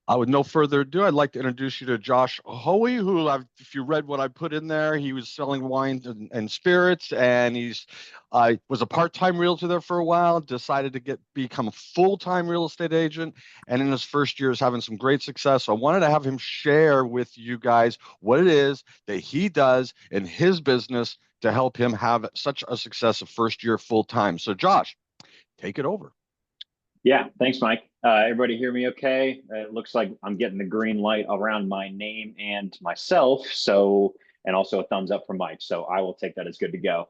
With no further ado, I'd like to introduce you to Josh Hoey, who, if you read what I put in there, he was selling wines and spirits, and he's was a part-time realtor there for a while, decided to become a full-time real estate agent, and in his first year is having some great success. So I wanted to have him share with you guys what it is that he does in his business to help him have such a success of first year full-time. So Josh, take it over. Yeah, thanks, Mike. Everybody hear me okay? It looks like I'm getting the green light around my name and myself. So, and also a thumbs up from Mike. So I will take that as good to go.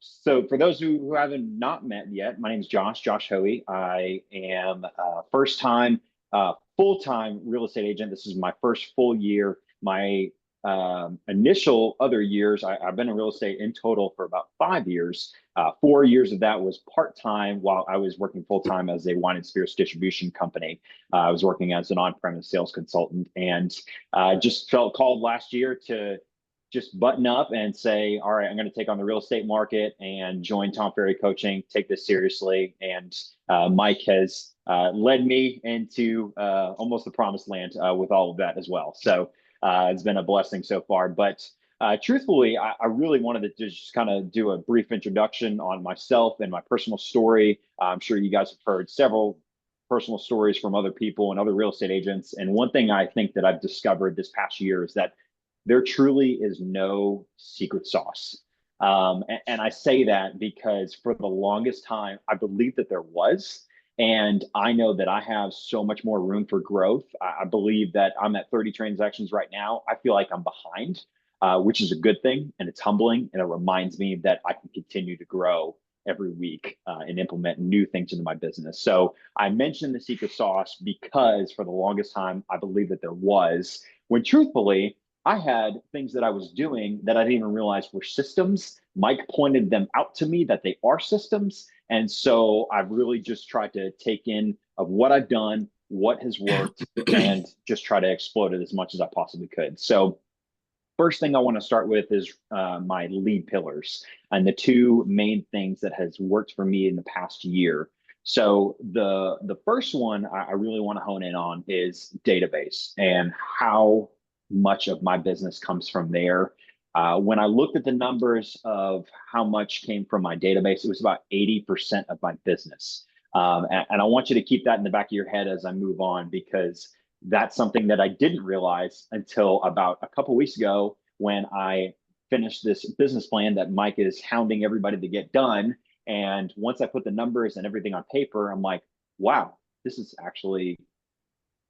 So for those who haven't not met yet, my name is Josh Hoey. I am a first time, full-time real estate agent. This is my first full year. My initial other years, I've been in real estate in total for about 5 years. 4 years of that was part-time while I was working full-time as a wine and spirits distribution company. I was working as an on-premise sales consultant, and just felt called last year to just button up and say, all right, I'm going to take on the real estate market and join Tom Ferry Coaching, take this seriously. And Mike has led me into almost the promised land with all of that as well. So it's been a blessing so far. But truthfully, I really wanted to just kind of do a brief introduction on myself and my personal story. I'm sure you guys have heard several personal stories from other people and other real estate agents. And one thing I think that I've discovered this past year is that there truly is no secret sauce. And I say that because for the longest time, I believed that there was. And I know that I have so much more room for growth. I believe that I'm at 30 transactions right now. I feel like I'm behind, which is a good thing. And it's humbling. And it reminds me that I can continue to grow every week and implement new things into my business. So I mentioned the secret sauce because for the longest time, I believed that there was, when truthfully, I had things that I was doing that I didn't even realize were systems. Mike pointed them out to me that they are systems. And so I've really just tried to take in of what I've done, what has worked, and just try to exploit it as much as I possibly could. So first thing I want to start with is my lead pillars and the two main things that has worked for me in the past year. So the first one I really want to hone in on is database and how much of my business comes from there. When I looked at the numbers of how much came from my database, it was about 80% of my business. And I want you to keep that in the back of your head as I move on, because that's something that I didn't realize until about a couple of weeks ago when I finished this business plan that Mike is hounding everybody to get done. And once I put the numbers and everything on paper, I'm like, wow, this is actually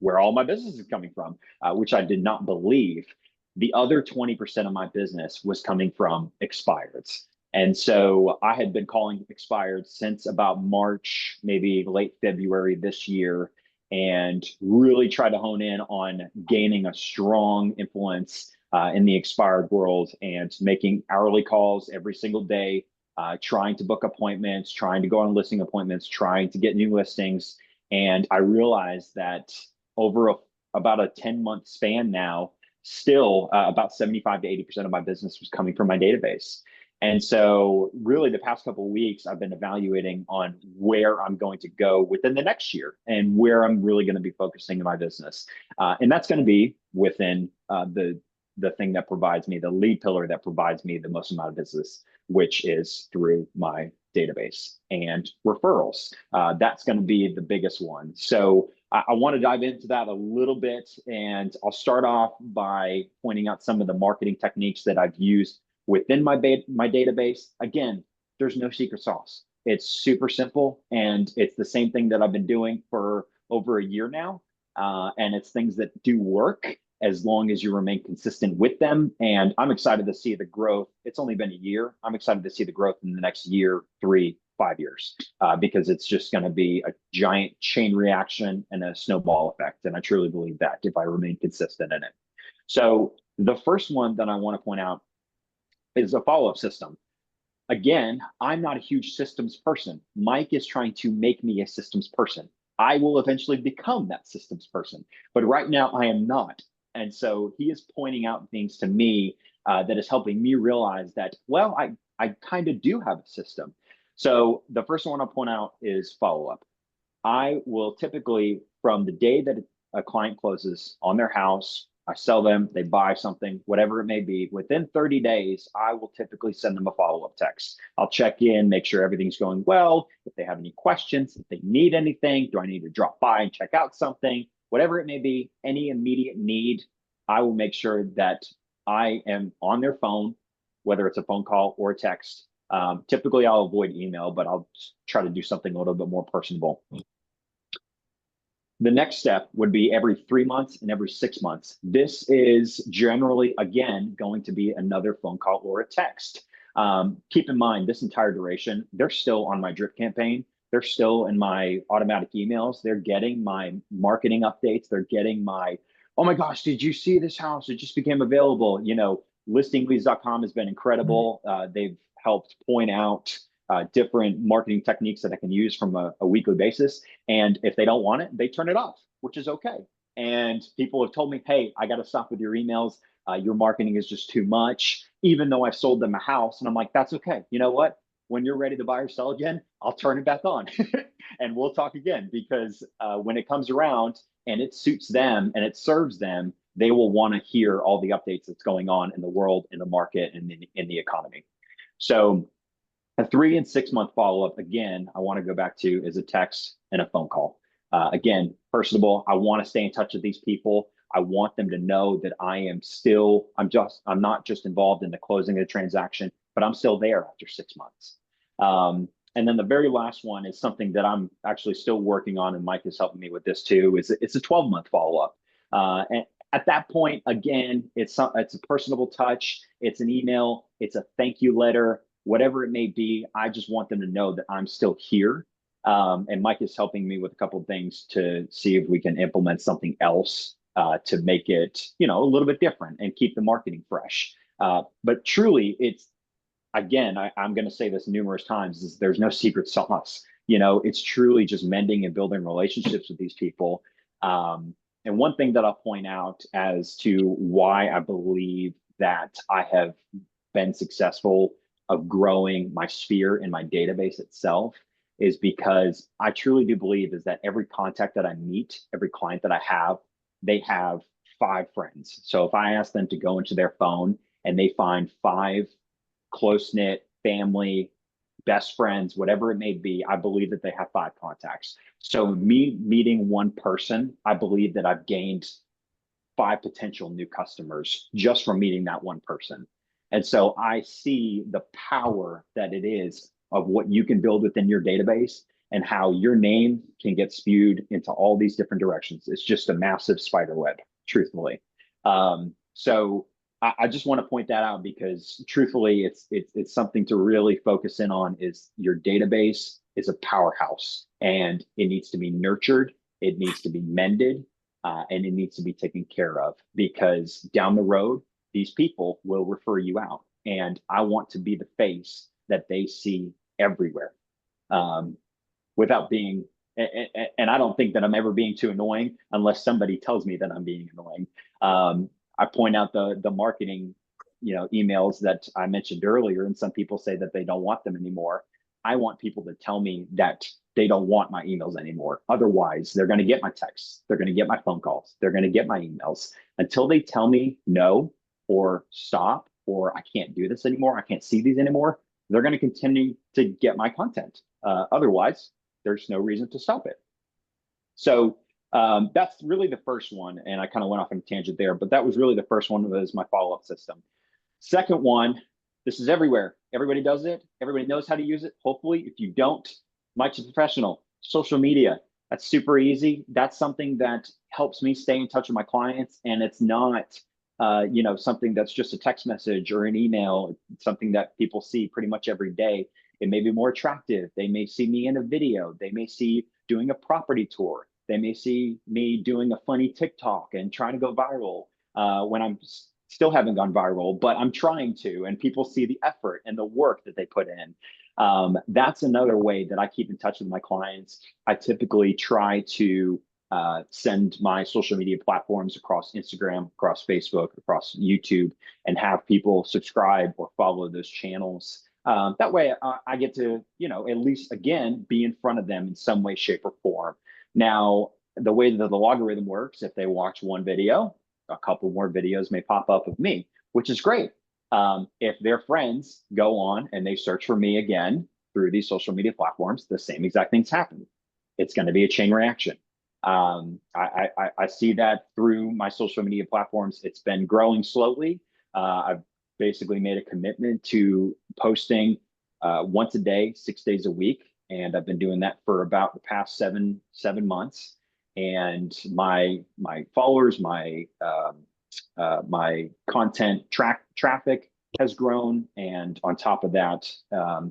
where all my business is coming from, which I did not believe. The other 20% of my business was coming from expireds. And so I had been calling expired since about March, maybe late February this year, and really try to hone in on gaining a strong influence in the expired world and making hourly calls every single day, trying to book appointments, trying to go on listing appointments, trying to get new listings. And I realized that over about a 10-month span now, still about 75 to 80% of my business was coming from my database. And so really the past couple of weeks, I've been evaluating on where I'm going to go within the next year and where I'm really going to be focusing in my business. And that's going to be within the thing that provides me, the lead pillar that provides me the most amount of business, which is through my database and referrals. That's going to be the biggest one. So I want to dive into that a little bit, and I'll start off by pointing out some of the marketing techniques that I've used within my database. Again, there's no secret sauce. It's super simple, and it's the same thing that I've been doing for over a year now. And it's things that do work as long as you remain consistent with them. And I'm excited to see the growth. It's only been a year. I'm excited to see the growth in the next year, 3, 5 years, because it's just going to be a giant chain reaction and a snowball effect. And I truly believe that if I remain consistent in it. So the first one that I want to point out is a follow-up system. Again, I'm not a huge systems person. Mike is trying to make me a systems person. I will eventually become that systems person, but right now I am not. And so he is pointing out things to me that is helping me realize that, well, I kind of do have a system. So the first one I'll point out is follow-up. I will typically, from the day that a client closes on their house, I sell them, they buy something, whatever it may be, within 30 days, I will typically send them a follow-up text. I'll check in, make sure everything's going well. If they have any questions, if they need anything, do I need to drop by and check out something? Whatever it may be, any immediate need, I will make sure that I am on their phone, whether it's a phone call or a text. Typically, I'll avoid email, but I'll try to do something a little bit more personable. The next step would be every 3 months and every 6 months. This is generally, again, going to be another phone call or a text. Keep in mind, this entire duration, they're still on my drip campaign. They're still in my automatic emails. They're getting my marketing updates. They're getting my, oh my gosh, did you see this house? It just became available. You know, listingleads.com has been incredible. They've helped point out different marketing techniques that I can use from a weekly basis. And if they don't want it, they turn it off, which is okay. And people have told me, hey, I got to stop with your emails. Your marketing is just too much, even though I've sold them a house. And I'm like, that's okay. You know what? When you're ready to buy or sell again, I'll turn it back on and we'll talk again, because when it comes around and it suits them and it serves them, they will want to hear all the updates that's going on in the world, in the market, and in the economy. So a 3 and 6 month follow-up, again, I want to go back to is a text and a phone call. Again, personable. I want to stay in touch with these people. I want them to know that I'm not just involved in the closing of the transaction, but I'm still there after 6 months. And then the very last one is something that I'm actually still working on, and Mike is helping me with this too, is it's a 12-month follow-up. And at that point, again, it's a personable touch. It's an email. It's a thank you letter. Whatever it may be, I just want them to know that I'm still here. And Mike is helping me with a couple of things to see if we can implement something else to make it, a little bit different and keep the marketing fresh. But truly, it's, again, I'm going to say this numerous times, is there's no secret sauce. It's truly just mending and building relationships with these people. And one thing that I'll point out as to why I believe that I have been successful of growing my sphere and my database itself is because I truly do believe is that every contact that I meet, every client that I have, they have 5 friends. So if I ask them to go into their phone and they find 5 close-knit family, best friends, whatever it may be, I believe that they have 5 contacts. So me meeting one person, I believe that I've gained 5 potential new customers just from meeting that one person. And so I see the power that it is of what you can build within your database and how your name can get spewed into all these different directions. It's just a massive spider web, truthfully. So I just want to point that out because truthfully, it's something to really focus in on. Is your database is a powerhouse and it needs to be nurtured. It needs to be mended and it needs to be taken care of, because down the road, these people will refer you out. And I want to be the face that they see everywhere without being, and I don't think that I'm ever being too annoying unless somebody tells me that I'm being annoying. I point out the marketing, emails that I mentioned earlier, and some people say that they don't want them anymore. I want people to tell me that they don't want my emails anymore. Otherwise, they're going to get my texts. They're going to get my phone calls. They're going to get my emails. Until they tell me no, or stop, or I can't do this anymore, I can't see these anymore, they're going to continue to get my content. Otherwise, there's no reason to stop it. So that's really the first one. And I kind of went off on a tangent there, but that was really the first one, was my follow-up system. Second one, this is everywhere. Everybody does it. Everybody knows how to use it. Hopefully, if you don't, Mike's a professional. Social media, that's super easy. That's something that helps me stay in touch with my clients. And it's not something that's just a text message or an email. It's something that people see pretty much every day. It may be more attractive. They may see me in a video. They may see doing a property tour. They may see me doing a funny TikTok and trying to go viral when I'm still haven't gone viral, but I'm trying to, and people see the effort and the work that they put in. That's another way that I keep in touch with my clients. I typically try to send my social media platforms across Instagram, across Facebook, across YouTube, and have people subscribe or follow those channels. That way I get to, at least, again, be in front of them in some way, shape, or form. Now, the way that the logarithm works, if they watch one video, a couple more videos may pop up of me, which is great. If their friends go on and they search for me again through these social media platforms, the same exact things happen. It's going to be a chain reaction. I see that through my social media platforms. It's been growing slowly. I've basically made a commitment to posting once a day, 6 days a week, and I've been doing that for about the past seven months. And my followers, my content traffic has grown, and on top of that,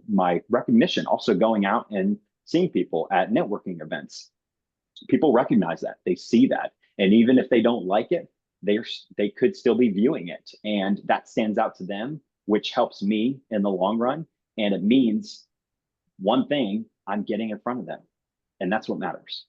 my recognition, also going out and seeing people at networking events. People recognize that, they see that, and even if they don't like it, they could still be viewing it, and that stands out to them, which helps me in the long run. And it means one thing: I'm getting in front of them, and that's what matters.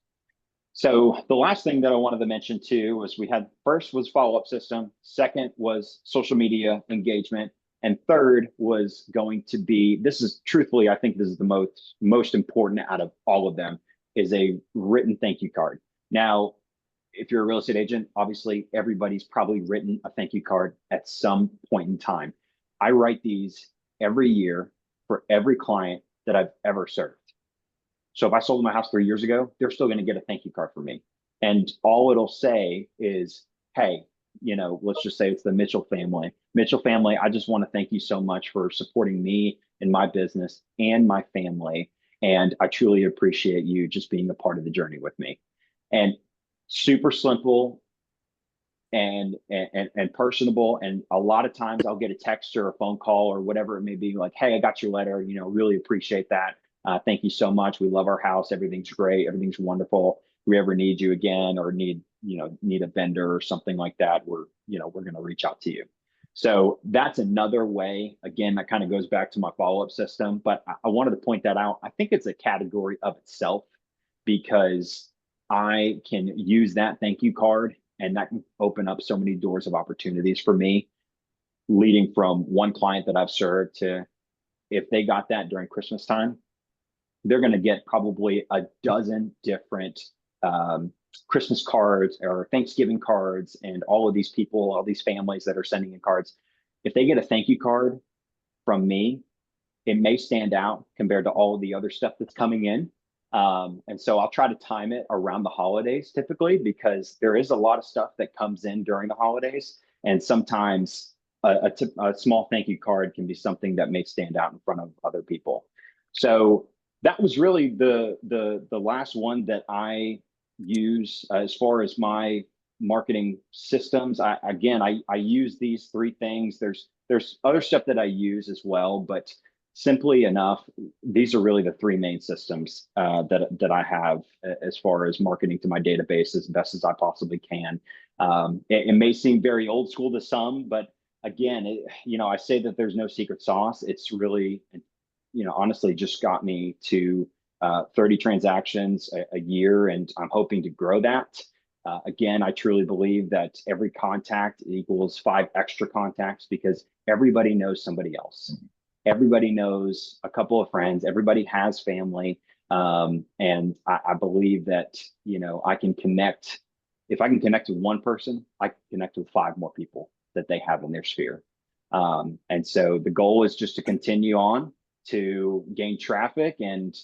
So the last thing that I wanted to mention too was, we had, first was follow-up system, second was social media engagement, and third was going to be, this is truthfully, I think this is the most important out of all of them, is a written thank you card. Now, if you're a real estate agent, obviously everybody's probably written a thank you card at some point in time. I write these every year for every client that I've ever served. So if I sold my house 3 years ago, they're still going to get a thank you card from me. And all it'll say is, hey, let's just say it's the Mitchell family. Mitchell family, I just want to thank you so much for supporting me and my business and my family. And I truly appreciate you just being a part of the journey with me. And super simple and personable. And a lot of times I'll get a text or a phone call or whatever it may be, like, hey, I got your letter, really appreciate that. Thank you so much. We love our house. Everything's great. Everything's wonderful. If we ever need you again, or need a vendor or something like that, we're going to reach out to you. So that's another way. Again, that kind of goes back to my follow-up system, but I wanted to point that out. I think it's a category of itself, because I can use that thank you card, and that can open up so many doors of opportunities for me, leading from one client that I've served to, if they got that during Christmas time, they're going to get probably a dozen different Christmas cards or Thanksgiving cards, and all of these people, all these families that are sending in cards. If they get a thank you card from me, it may stand out compared to all of the other stuff that's coming in. And so I'll try to time it around the holidays typically, because there is a lot of stuff that comes in during the holidays. And sometimes a small thank you card can be something that may stand out in front of other people. So that was really the last one that I use as far as my marketing systems. I use these three things. There's other stuff that I use as well, but simply enough, these are really the three main systems that I have as far as marketing to my database as best as I possibly can. It may seem very old school to some, but again, I say that there's no secret sauce. It's really, honestly just got me to 30 transactions a year, and I'm hoping to grow that. Again, I truly believe that every contact equals 5 extra contacts, because everybody knows somebody else. Everybody knows a couple of friends. Everybody has family. And I believe that, I can connect. If I can connect with one person, I can connect with 5 more people that they have in their sphere. And so the goal is just to continue on to gain traffic and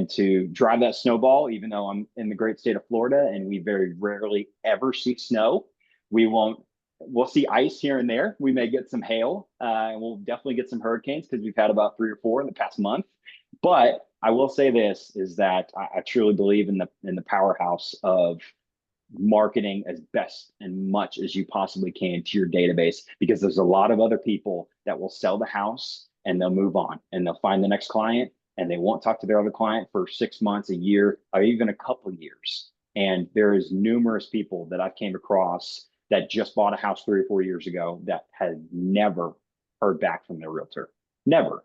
to drive that snowball. Even though I'm in the great state of Florida and we very rarely ever see snow, we'll see ice here and there. We may get some hail, and we'll definitely get some hurricanes, because we've had about 3 or 4 in the past month. But I will say this, is that I truly believe in the powerhouse of marketing as best and much as you possibly can to your database, because there's a lot of other people that will sell the house and they'll move on and they'll find the next client, and they won't talk to their other client for 6 months, a year, or even a couple of years. And there is numerous people that I've came across that just bought a house 3 or 4 years ago that had never heard back from their realtor. Never.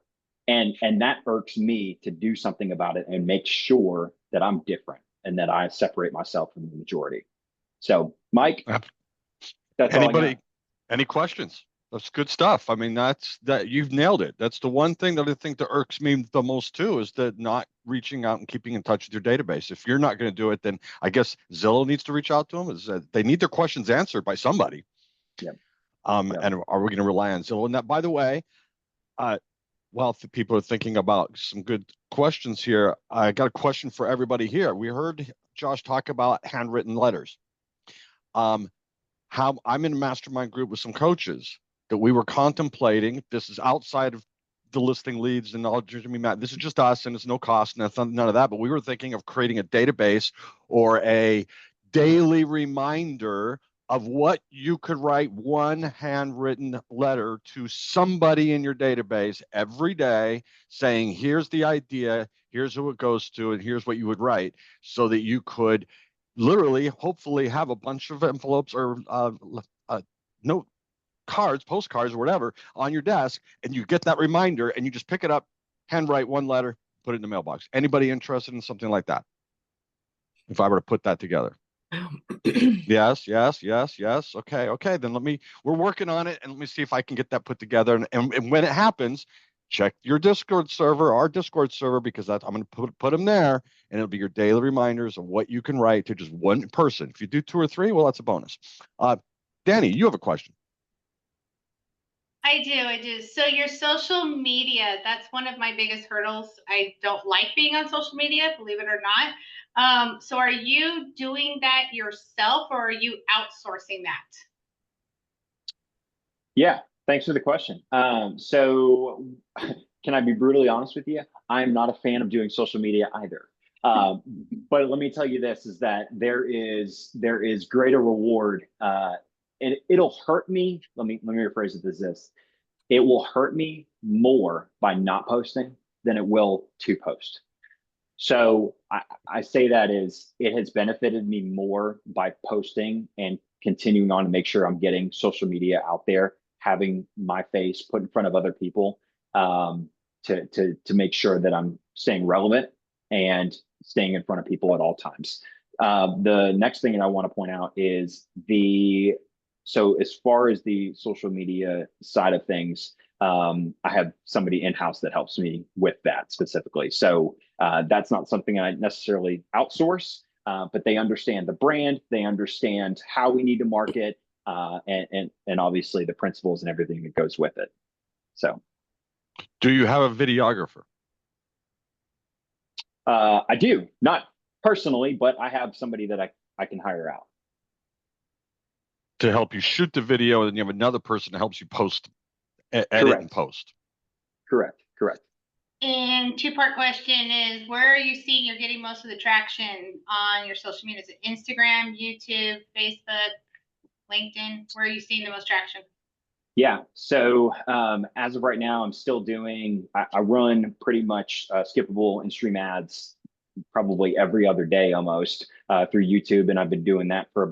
And that irks me to do something about it and make sure that I'm different and that I separate myself from the majority. So, Mike, that's all I got. Any questions? That's good stuff. I mean, you've nailed it. That's the one thing that I think that irks me the most too, is that not reaching out and keeping in touch with your database. If you're not going to do it, then I guess Zillow needs to reach out to them. Is that they need their questions answered by somebody. Yep. And are we going to rely on Zillow? And that, by the way, while the people are thinking about some good questions here, I got a question for everybody here. We heard Josh talk about handwritten letters. How I'm in a mastermind group with some coaches that we were contemplating. This is outside of the listing leads and all. This is just us, and it's no cost, none of that. But we were thinking of creating a database or a daily reminder of what you could write one handwritten letter to somebody in your database every day saying, here's the idea, here's who it goes to, and here's what you would write, so that you could literally, hopefully, have a bunch of envelopes or note cards, postcards, or whatever on your desk, and you get that reminder, and you just pick it up, handwrite one letter, put it in the mailbox. Anybody interested in something like that? If I were to put that together. Yes. Okay. Then we're working on it, and let me see if I can get that put together. And when it happens, check your Discord server, our Discord server, because I'm going to put them there, and it'll be your daily reminders of what you can write to just one person. If you do 2 or 3, well, that's a bonus. Danny, you have a question. I do. So your social media, that's one of my biggest hurdles. I don't like being on social media, believe it or not. So are you doing that yourself, or are you outsourcing that? Yeah, thanks for the question. So can I be brutally honest with you? I'm not a fan of doing social media either. But let me tell you this, is that there is greater reward, and it'll hurt me. Let me rephrase it as this. It will hurt me more by not posting than it will to post. So I say that is, it has benefited me more by posting and continuing on to make sure I'm getting social media out there, having my face put in front of other people, to make sure that I'm staying relevant and staying in front of people at all times. The next thing that I want to point out is so as far as the social media side of things, I have somebody in-house that helps me with that specifically. So that's not something I necessarily outsource, but they understand the brand, they understand how we need to market, and obviously the principles and everything that goes with it. So, do you have a videographer? I do, not personally, but I have somebody that I can hire out to help you shoot the video, and you have another person that helps you post, edit, Correct. and post. Correct. And two-part question is, where are you seeing you're getting most of the traction on your social media? Is it Instagram, YouTube, Facebook, LinkedIn? Where are you seeing the most traction? Yeah. So as of right now, I'm still doing, I run pretty much skippable and stream ads probably every other day almost through YouTube. And I've been doing that for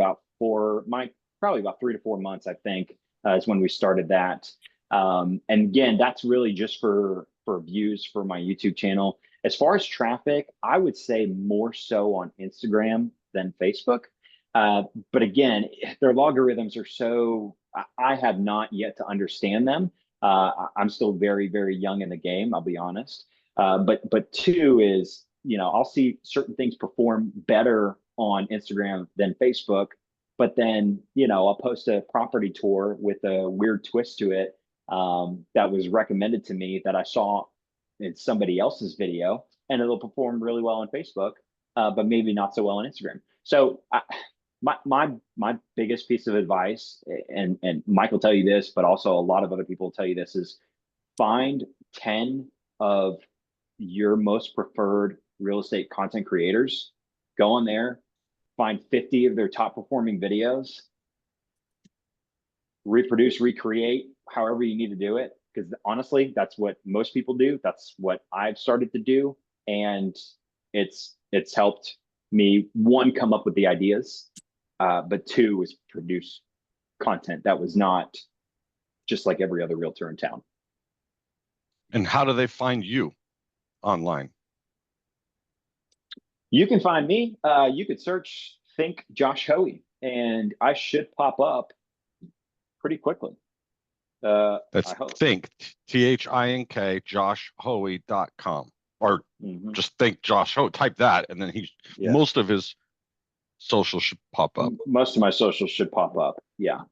probably about 3 to 4 months, I think, is when we started that. And again, that's really just for views for my YouTube channel. As far as traffic, I would say more so on Instagram than Facebook. But again, their logarithms are so, I have not yet to understand them. I'm still very, very young in the game, I'll be honest. But two is, I'll see certain things perform better on Instagram than Facebook. But then, I'll post a property tour with a weird twist to it that was recommended to me that I saw in somebody else's video, and it'll perform really well on Facebook, but maybe not so well on Instagram. So my biggest piece of advice, and Mike will tell you this, but also a lot of other people will tell you this, is find 10 of your most preferred real estate content creators, go on there, find 50 of their top performing videos, reproduce, recreate, however you need to do it. Because honestly, that's what most people do. That's what I've started to do. And it's helped me, one, come up with the ideas, but two, is produce content that was not just like every other realtor in town. And how do they find you online? You can find me. You could search Think Josh Hoey, and I should pop up pretty quickly. That's Think, THINK, JoshHoey.com. or Mhm. just think Josh Hoey, type that, and then Yeah. most of his social should pop up. Most of my socials should pop up. Yeah.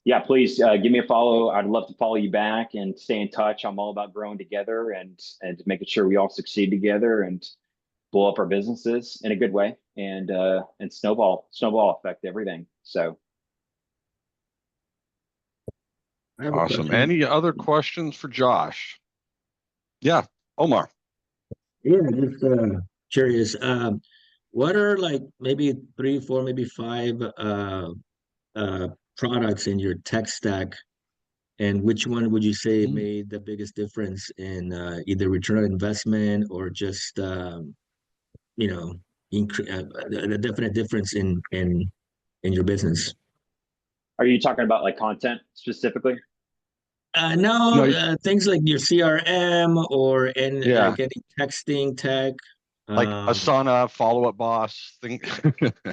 Yeah, please give me a follow. I'd love to follow you back and stay in touch. I'm all about growing together and making sure we all succeed together and blow up our businesses in a good way and snowball effect everything. So I have a Awesome. question. Any other questions for Josh? Yeah, Omar. Yeah, just curious. What are like maybe three, four, maybe five uh products in your tech stack, and which one would you say Mm. made the biggest difference in either return on investment or just you know, a definite difference in your business? are you talking about like content specifically? No, No, things like your CRM or in yeah, like any texting tech. like Um, Asana, Follow Up Boss thing.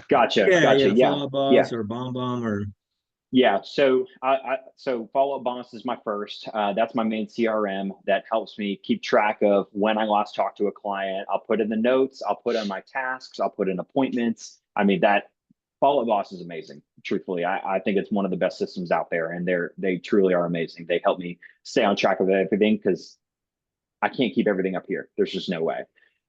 Gotcha. yeah, Gotcha. yeah, Yeah. Follow Up Yeah. Boss or BombBomb or Yeah, so so Follow Up Boss is my first. That's my main CRM that helps me keep track of when I last talked to a client. I'll put in the notes, I'll put in my tasks, I'll put in appointments. I mean, that Follow Up Boss is amazing. Truthfully, I think it's one of the best systems out there, and they truly are amazing. They help me stay on track of everything because I can't keep everything up here. There's just no way.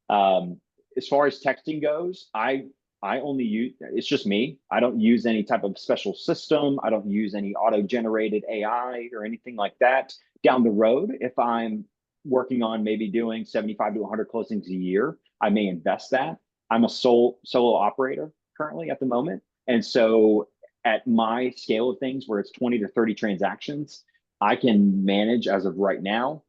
Um, as far as texting goes, I only use, it's just me. I don't use any type of special system. I don't use any auto-generated AI or anything like that. Down the road, if I'm working on maybe doing 75 to 100 closings a year, I may invest that. I'm a solo operator currently at the moment. And so at my scale of things where it's 20 to 30 transactions, I can manage as of right now.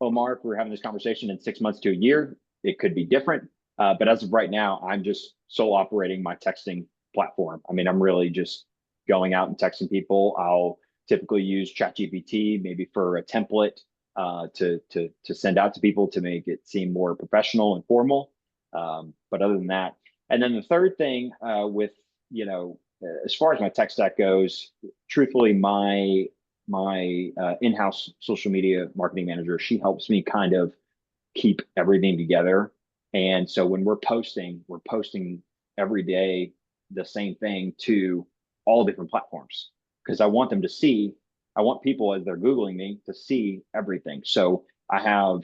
Omar, if we're having this conversation in 6 months to a year, it could be different. But as of right now, I'm just sole operating my texting platform. I mean, I'm really just going out and texting people. I'll typically use ChatGPT maybe for a template to send out to people to make it seem more professional and formal. But other than that, and then the third thing with as far as my tech stack goes, truthfully, my in-house social media marketing manager, she helps me kind of keep everything together. And so when we're posting every day the same thing to all different platforms because I want them to see, I want people as they're Googling me to see everything. So I have,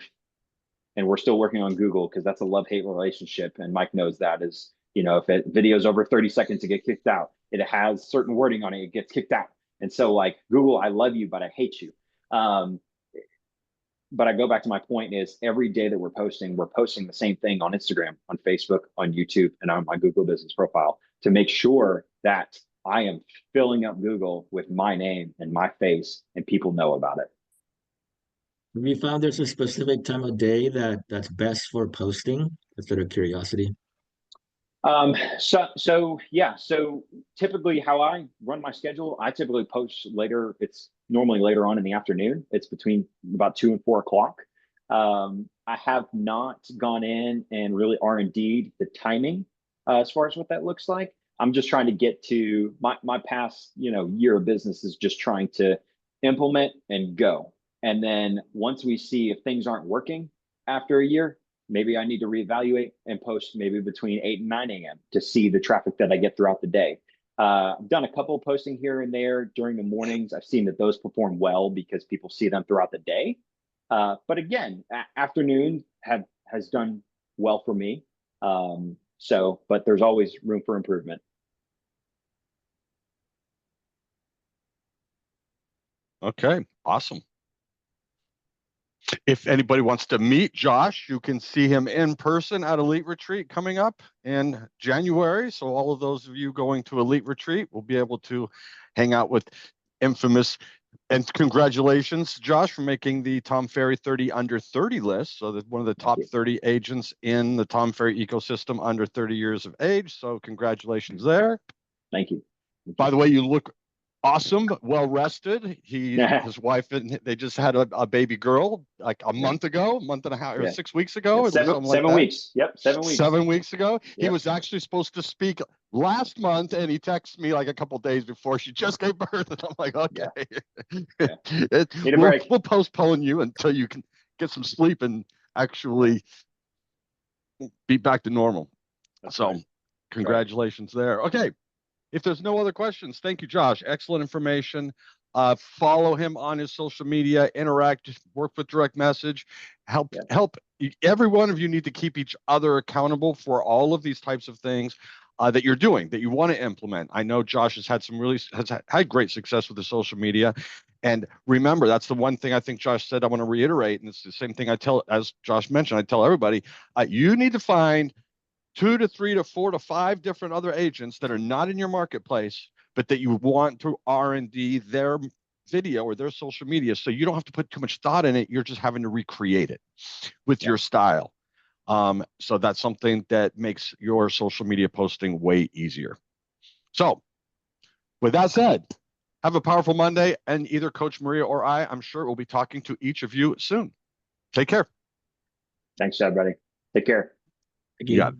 and we're still working on Google because that's a love-hate relationship. And Mike knows that is, if it video's over 30 seconds, it gets kicked out. It has certain wording on it, it gets kicked out. And so like Google, I love you, but I hate you. But I go back to my point is every day that we're posting the same thing on Instagram, on Facebook, on YouTube, and on my Google business profile to make sure that I am filling up Google with my name and my face and people know about it. have you found there's a specific time of day that's best for posting? Just out of curiosity. So yeah, so typically how I run my schedule, I typically post later. It's normally later on in the afternoon. It's between about 2 and 4 o'clock. I have not gone in and really R&D'd the timing as far as what that looks like. I'm just trying to get to my past, year of business is just trying to implement and go. And then once we see if things aren't working after a year, maybe I need to reevaluate and post maybe between 8 and 9 a.m. to see the traffic that I get throughout the day. I've done a couple of posting here and there during the mornings. I've seen that those perform well because people see them throughout the day. But again, afternoon has done well for me. But there's always room for improvement. Okay, awesome. If anybody wants to meet Josh, you can see him in person at Elite Retreat coming up in January. So all of those of you going to Elite Retreat will be able to hang out with infamous. And congratulations, Josh, for making the Tom Ferry 30 under 30 list. So that one of the top 30 agents in the Tom Ferry ecosystem under 30 years of age. So congratulations there. Thank you. By the way, you look awesome, well rested. His wife, and they just had a baby girl like a month and a half, or 6 weeks ago. Yeah, seven weeks. Yep, 7 weeks. 7 weeks ago. Yep. He was actually supposed to speak last month, and he texted me like a couple days before she just gave birth, and I'm like, okay, Yeah. we'll postpone you until you can get some sleep and actually be back to normal. That's So right. congratulations there. Okay. If there's no other questions, thank you, Josh. Excellent information. Follow him on his social media, interact, work with direct message, help. Every one of you need to keep each other accountable for all of these types of things that you're doing, that you want to implement. I know Josh has had great success with the social media. And remember, that's the one thing I think Josh said I want to reiterate. And it's the same thing as Josh mentioned, I tell everybody, you need to find 2 to 3 to 4 to 5 different other agents that are not in your marketplace, but that you want to R&D their video or their social media, so you don't have to put too much thought in it. You're just having to recreate it with your style. So that's something that makes your social media posting way easier. So with that said, have a powerful Monday, and either Coach Maria or I'm sure we'll be talking to each of you soon. Take care. Thanks, everybody. Take care. Thank You you. got it.